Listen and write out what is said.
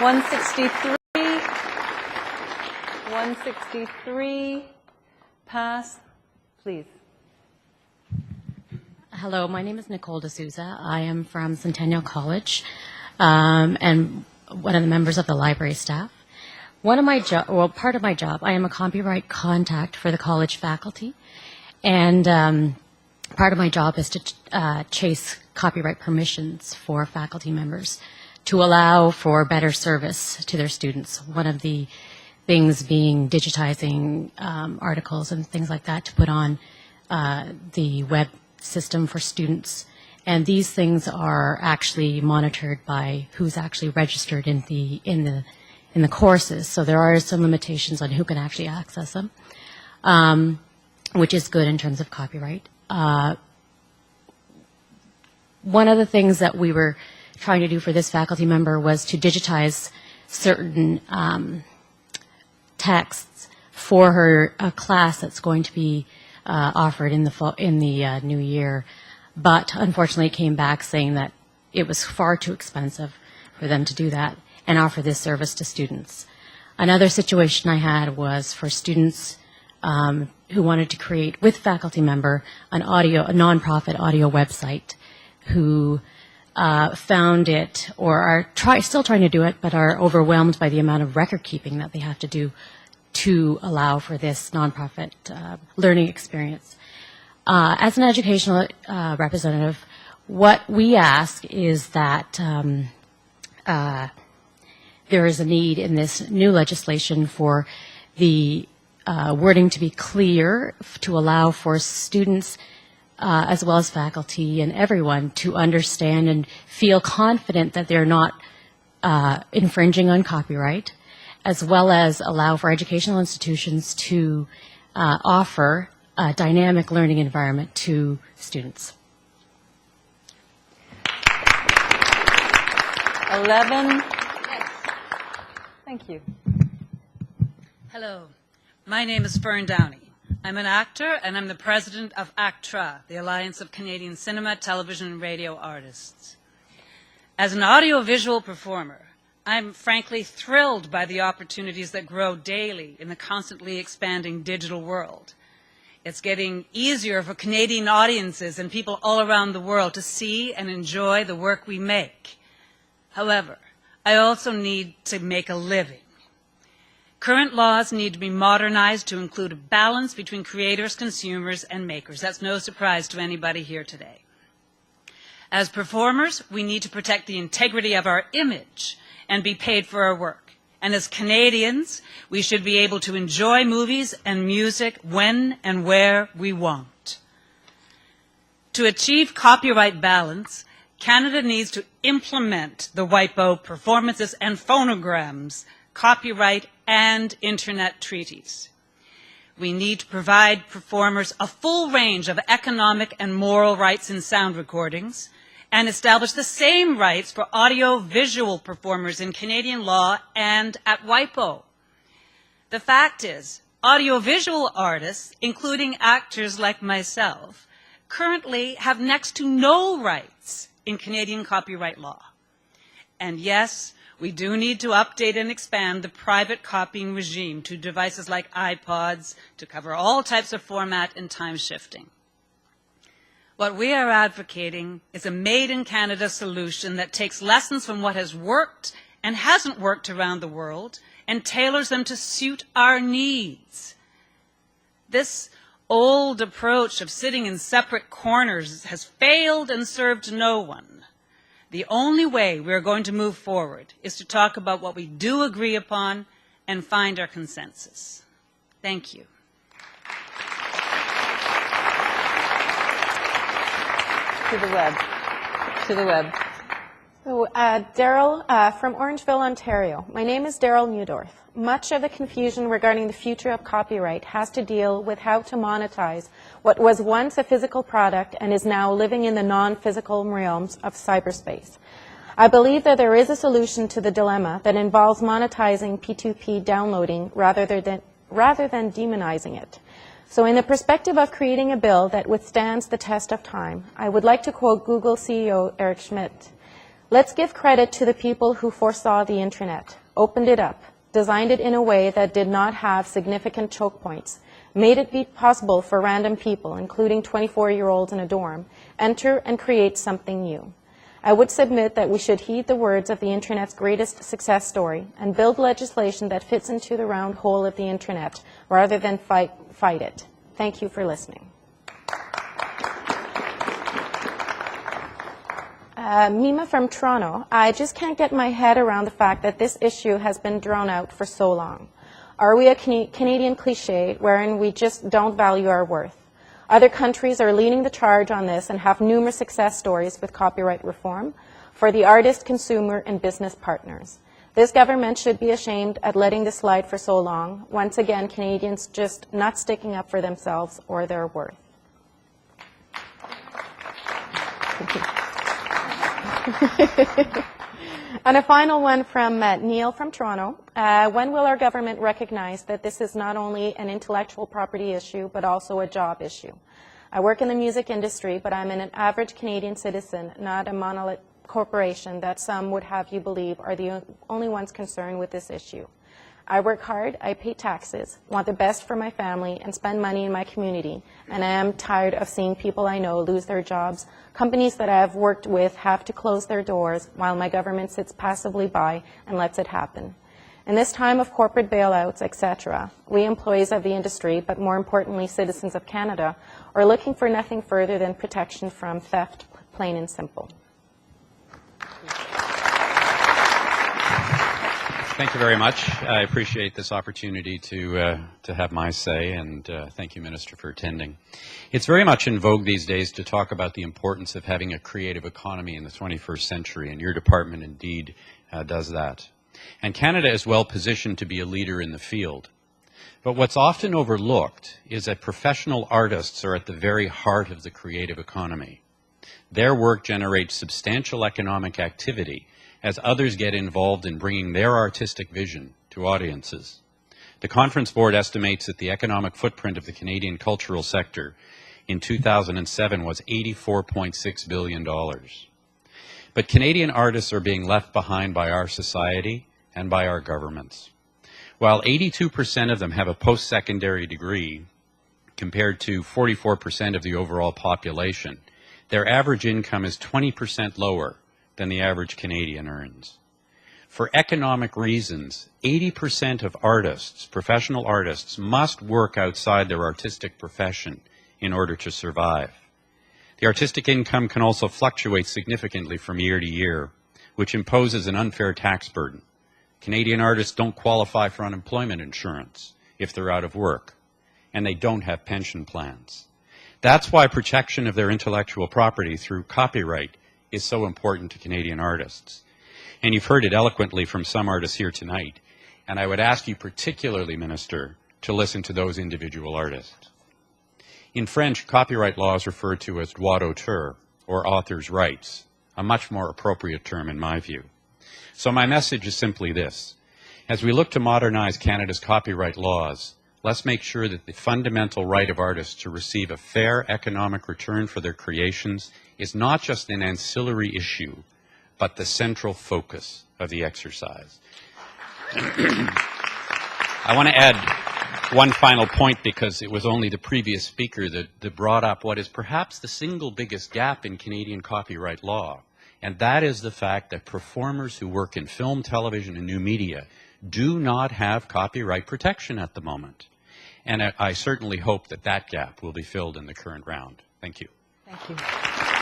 163. 163. Pass, please. Hello, my name is Nicole D'Souza. I am from Centennial College and one of the members of the library staff. Part of my job, I am a copyright contact for the college faculty, and part of my job is to chase copyright permissions for faculty members to allow for better service to their students. One of the things being digitizing articles and things like that to put on the web system for students. And these things are actually monitored by who's actually registered in the courses. So there are some limitations on who can actually access them, which is good in terms of copyright. One of the things that we were trying to do for this faculty member was to digitize certain texts for her class that's going to be offered in the new year, but unfortunately came back saying that it was far too expensive for them to do that and offer this service to students. Another situation I had was for students who wanted to create, with faculty member, a nonprofit audio website, who found it, or are still trying to do it, but are overwhelmed by the amount of record keeping that they have to do to allow for this nonprofit learning experience. As an educational representative, what we ask is that there is a need in this new legislation for the wording to be clear, to allow for students as well as faculty and everyone to understand and feel confident that they're not infringing on copyright, as well as allow for educational institutions to offer a dynamic learning environment to students. 11. Thank you. Hello, my name is Fern Downey. I'm an actor and I'm the president of ACTRA, the Alliance of Canadian Cinema, Television and Radio Artists. As an audiovisual performer, I'm frankly thrilled by the opportunities that grow daily in the constantly expanding digital world. It's getting easier for Canadian audiences and people all around the world to see and enjoy the work we make. However, I also need to make a living. Current laws need to be modernized to include a balance between creators, consumers, and makers. That's no surprise to anybody here today. As performers, we need to protect the integrity of our image and be paid for our work. And as Canadians, we should be able to enjoy movies and music when and where we want. To achieve copyright balance, Canada needs to implement the WIPO performances and phonograms, copyright and internet treaties. We need to provide performers a full range of economic and moral rights in sound recordings and establish the same rights for audio-visual performers in Canadian law and at WIPO. The fact is, audiovisual artists, including actors like myself, currently have next to no rights in Canadian copyright law. And yes, we do need to update and expand the private copying regime to devices like iPods to cover all types of format and time shifting. What we are advocating is a made-in-Canada solution that takes lessons from what has worked and hasn't worked around the world and tailors them to suit our needs. This old approach of sitting in separate corners has failed and served no one. The only way we are going to move forward is to talk about what we do agree upon and find our consensus. Thank you. To the web. To the web. So, Daryl from Orangeville, Ontario. My name is Daryl Mudorf. Much of the confusion regarding the future of copyright has to deal with how to monetize what was once a physical product and is now living in the non-physical realms of cyberspace. I believe that there is a solution to the dilemma that involves monetizing P2P downloading rather than demonizing it. So in the perspective of creating a bill that withstands the test of time, I would like to quote Google CEO Eric Schmidt. Let's give credit to the people who foresaw the internet, opened it up, designed it in a way that did not have significant choke points, made it be possible for random people, including 24-year-olds in a dorm, enter and create something new. I would submit that we should heed the words of the Internet's greatest success story and build legislation that fits into the round hole of the Internet rather than fight it. Thank you for listening. Mima from Toronto. I just can't get my head around the fact that this issue has been drawn out for so long. Are we a Canadian cliche wherein we just don't value our worth? Other countries are leading the charge on this and have numerous success stories with copyright reform for the artist, consumer, and business partners. This government should be ashamed at letting this slide for so long. Once again, Canadians just not sticking up for themselves or their worth. And a final one from Neil from Toronto. When will our government recognize that this is not only an intellectual property issue, but also a job issue? I work in the music industry, but I'm an average Canadian citizen, not a monolith corporation that some would have you believe are the only ones concerned with this issue. I work hard, I pay taxes, want the best for my family, and spend money in my community, and I am tired of seeing people I know lose their jobs. Companies that I have worked with have to close their doors while my government sits passively by and lets it happen. In this time of corporate bailouts, etc., we employees of the industry, but more importantly citizens of Canada, are looking for nothing further than protection from theft, plain and simple. Thank you very much. I appreciate this opportunity to have my say, and thank you, Minister, for attending. It's very much in vogue these days to talk about the importance of having a creative economy in the 21st century, and your department indeed does that. And Canada is well positioned to be a leader in the field. But what's often overlooked is that professional artists are at the very heart of the creative economy. Their work generates substantial economic activity as others get involved in bringing their artistic vision to audiences. The Conference Board estimates that the economic footprint of the Canadian cultural sector in 2007 was $84.6 billion. But Canadian artists are being left behind by our society and by our governments. While 82% of them have a post-secondary degree, compared to 44% of the overall population, their average income is 20% lower than the average Canadian earns. For economic reasons, 80% of artists, professional artists, must work outside their artistic profession in order to survive. The artistic income can also fluctuate significantly from year to year, which imposes an unfair tax burden. Canadian artists don't qualify for unemployment insurance if they're out of work, and they don't have pension plans. That's why protection of their intellectual property through copyright is so important to Canadian artists. And you've heard it eloquently from some artists here tonight. And I would ask you particularly, Minister, to listen to those individual artists. In French, copyright law is referred to as droit d'auteur, or author's rights, a much more appropriate term in my view. So my message is simply this. As we look to modernize Canada's copyright laws, let's make sure that the fundamental right of artists to receive a fair economic return for their creations is not just an ancillary issue, but the central focus of the exercise. I want to add one final point, because it was only the previous speaker that brought up what is perhaps the single biggest gap in Canadian copyright law, and that is the fact that performers who work in film, television, and new media do not have copyright protection at the moment. And I certainly hope that that gap will be filled in the current round. Thank you. Thank you.